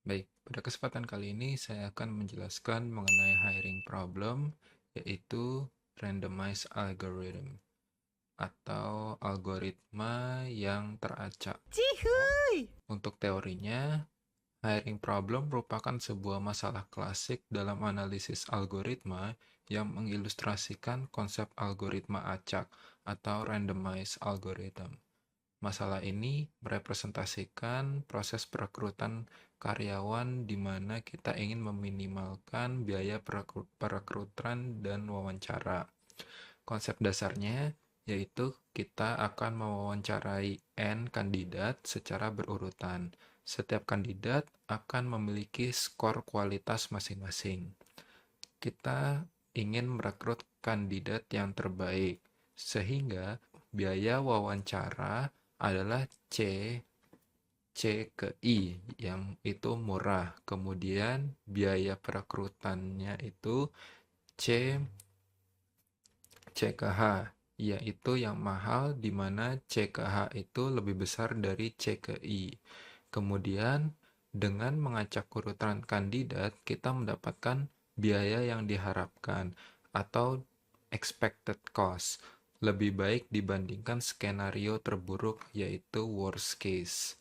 Baik, pada kesempatan kali ini saya akan menjelaskan mengenai hiring problem, yaitu randomized algorithm atau algoritma yang teracak. Cihuy! Untuk teorinya, hiring problem merupakan sebuah masalah klasik dalam analisis algoritma yang mengilustrasikan konsep algoritma acak atau randomized algorithm. Masalah ini merepresentasikan proses perekrutan karyawan di mana kita ingin meminimalkan biaya perekrutan dan wawancara. Konsep dasarnya yaitu kita akan mewawancarai N kandidat secara berurutan. Setiap kandidat akan memiliki skor kualitas masing-masing. Kita ingin merekrut kandidat yang terbaik, sehingga biaya wawancara adalah C ke I, yang itu murah. Kemudian biaya perekrutannya itu C C ke H, yaitu yang mahal di mana C ke H itu lebih besar dari C ke I. Kemudian, dengan mengacak urutan kandidat, kita mendapatkan biaya yang diharapkan atau expected cost lebih baik dibandingkan skenario terburuk, yaitu worst case.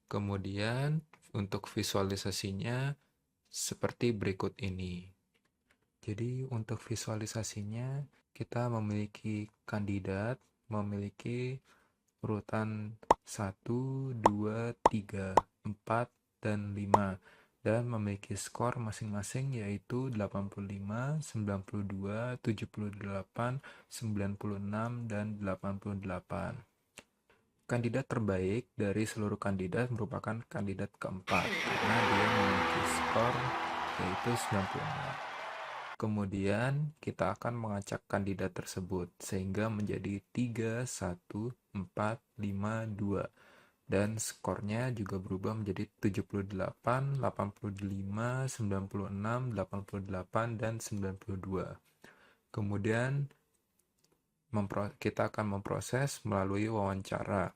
Kemudian, untuk visualisasinya seperti berikut ini. Jadi untuk visualisasinya kita memiliki kandidat, memiliki urutan 1, 2, 3, 4, dan 5 dan memiliki skor masing-masing yaitu 85, 92, 78, 96, dan 88. Kandidat terbaik dari seluruh kandidat merupakan kandidat keempat karena dia memiliki skor yaitu 96. Kemudian kita akan mengacak kandidat tersebut sehingga menjadi 3, 1, 4, 5, 2 dan skornya juga berubah menjadi 78, 85, 96, 88, dan 92. Kemudian kita akan memproses melalui wawancara.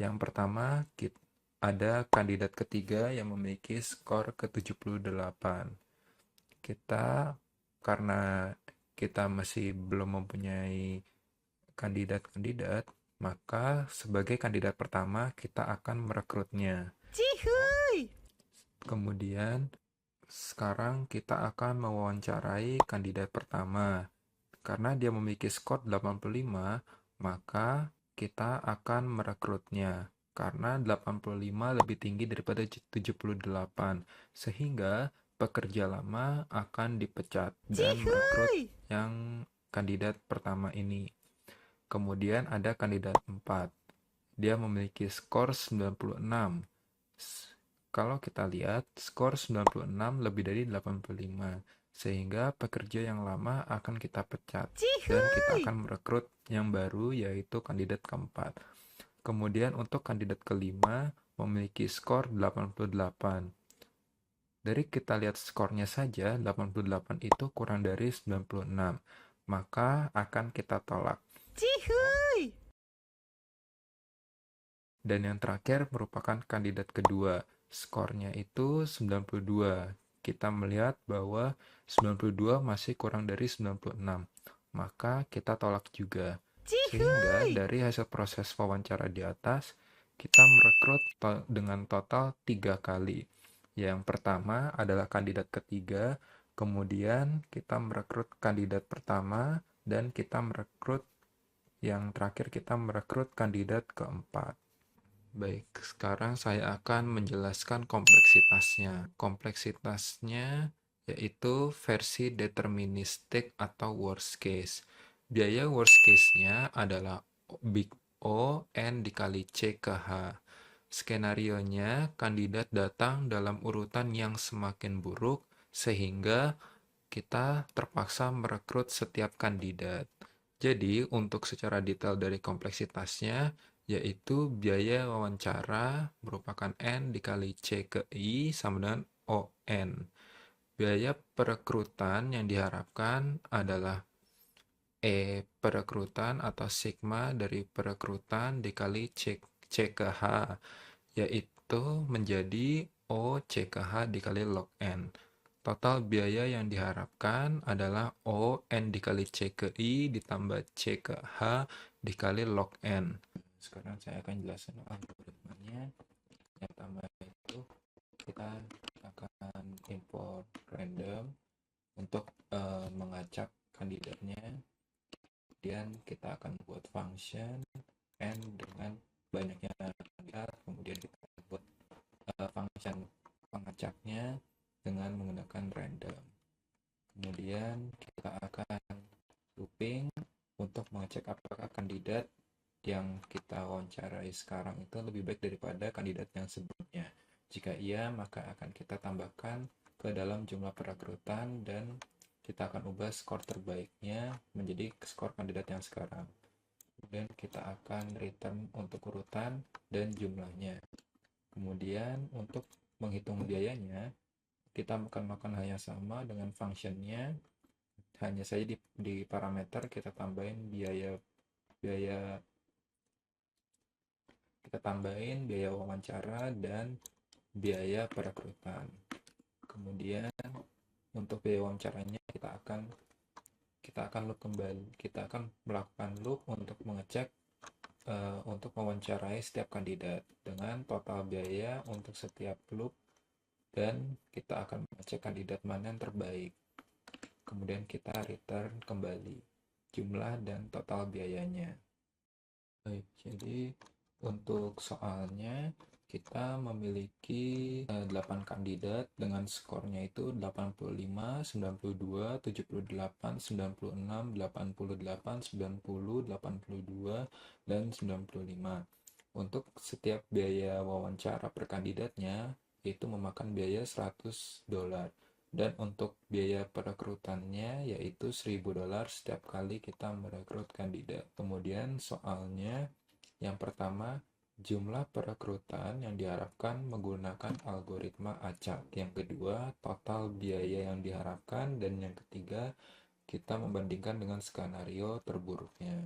Yang pertama, ada kandidat ketiga yang memiliki skor ke-78. Karena kita masih belum mempunyai kandidat-kandidat, maka sebagai kandidat pertama kita akan merekrutnya. Cihuy! Kemudian sekarang kita akan mewawancarai kandidat pertama. Karena dia memiliki skor 85, maka kita akan merekrutnya. Karena 85 lebih tinggi daripada 78, sehingga pekerja lama akan dipecat dan merekrut Cihuy! yang kandidat pertama ini. Kemudian ada kandidat 4. Dia memiliki skor 96. Kalau kita lihat, skor 96 lebih dari 85, sehingga pekerja yang lama akan kita pecat, dan kita Cihuy! akan merekrut yang baru, yaitu kandidat keempat. Kemudian untuk kandidat kelima, memiliki skor 88. Dari kita lihat skornya saja, 88 itu kurang dari 96, maka akan kita tolak. Cihuy! Dan yang terakhir merupakan kandidat kedua. Skornya itu 92. Kita melihat bahwa 92 masih kurang dari 96. Maka kita tolak juga. Sehingga Cihuy! dari hasil proses wawancara di atas, kita merekrut dengan total 3 kali. Yang pertama adalah kandidat ketiga, kemudian kita merekrut kandidat pertama, dan kita merekrut yang terakhir kita merekrut kandidat keempat. Baik, sekarang saya akan menjelaskan kompleksitasnya. Kompleksitasnya yaitu versi deterministik atau worst case. Biaya worst case-nya adalah big O N dikali C ke H. Skenarionya, kandidat datang dalam urutan yang semakin buruk, sehingga kita terpaksa merekrut setiap kandidat. Jadi, untuk secara detail dari kompleksitasnya, yaitu biaya wawancara merupakan N dikali C ke I sama dengan ON. Biaya perekrutan yang diharapkan adalah perekrutan atau sigma dari perekrutan dikali C ke H, yaitu itu menjadi O/CKH dikali log N. Total biaya yang diharapkan adalah O N dikali C ke I ditambah C ke H dikali log N. Sekarang saya akan jelaskan algoritmanya. Yang pertama itu kita akan import random untuk mengacak kandidatnya. Kemudian kita akan buat function N dengan banyaknya kandidat. Kemudian kita buat function pengacaknya dengan menggunakan random. Kemudian kita akan looping untuk mengecek apakah kandidat yang kita wawancarai sekarang itu lebih baik daripada kandidat yang sebelumnya. Jika iya, maka akan kita tambahkan ke dalam jumlah perekrutan dan kita akan ubah skor terbaiknya menjadi skor kandidat yang sekarang. Kemudian kita akan return untuk urutan dan jumlahnya. Kemudian untuk menghitung biayanya, kita akan melakukan hal yang sama dengan functionnya. Hanya saja di parameter kita tambahin biaya wawancara dan biaya perekrutan. Kemudian untuk biaya wawancaranya kita akan loop kembali. Kita akan melakukan loop untuk mengecek untuk mewawancarai setiap kandidat dengan total biaya untuk setiap loop, dan kita akan mengecek kandidat mana yang terbaik. Kemudian kita return kembali jumlah dan total biayanya. Baik, jadi untuk soalnya kita memiliki 8 kandidat dengan skornya itu 85, 92, 78, 96, 88, 90, 82, dan 95. Untuk setiap biaya wawancara per kandidatnya itu memakan biaya $100. Dan untuk biaya perekrutannya yaitu $1.000 setiap kali kita merekrut kandidat. Kemudian soalnya yang pertama, jumlah perekrutan yang diharapkan menggunakan algoritma acak. Yang kedua, total biaya yang diharapkan. Dan yang ketiga, kita membandingkan dengan skenario terburuknya.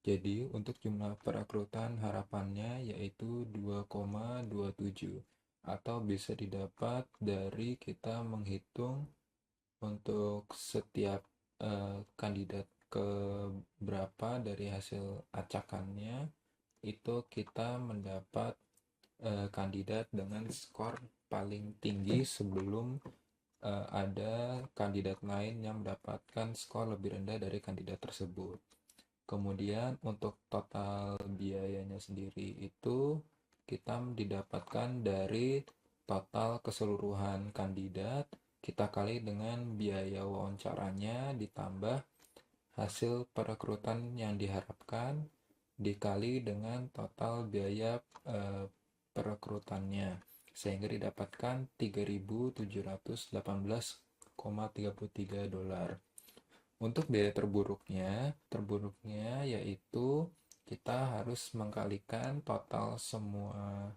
Jadi, untuk jumlah perekrutan harapannya yaitu 2,27, atau bisa didapat dari kita menghitung untuk setiap kandidat ke berapa dari hasil acakannya, itu kita mendapat kandidat dengan skor paling tinggi sebelum ada kandidat lain yang mendapatkan skor lebih rendah dari kandidat tersebut. Kemudian untuk total biayanya sendiri itu kita didapatkan dari total keseluruhan kandidat kita kali dengan biaya wawancaranya ditambah hasil perekrutan yang diharapkan dikali dengan total biaya perekrutannya, sehingga didapatkan $3.718,33. Untuk biaya terburuknya yaitu kita harus mengkalikan total semua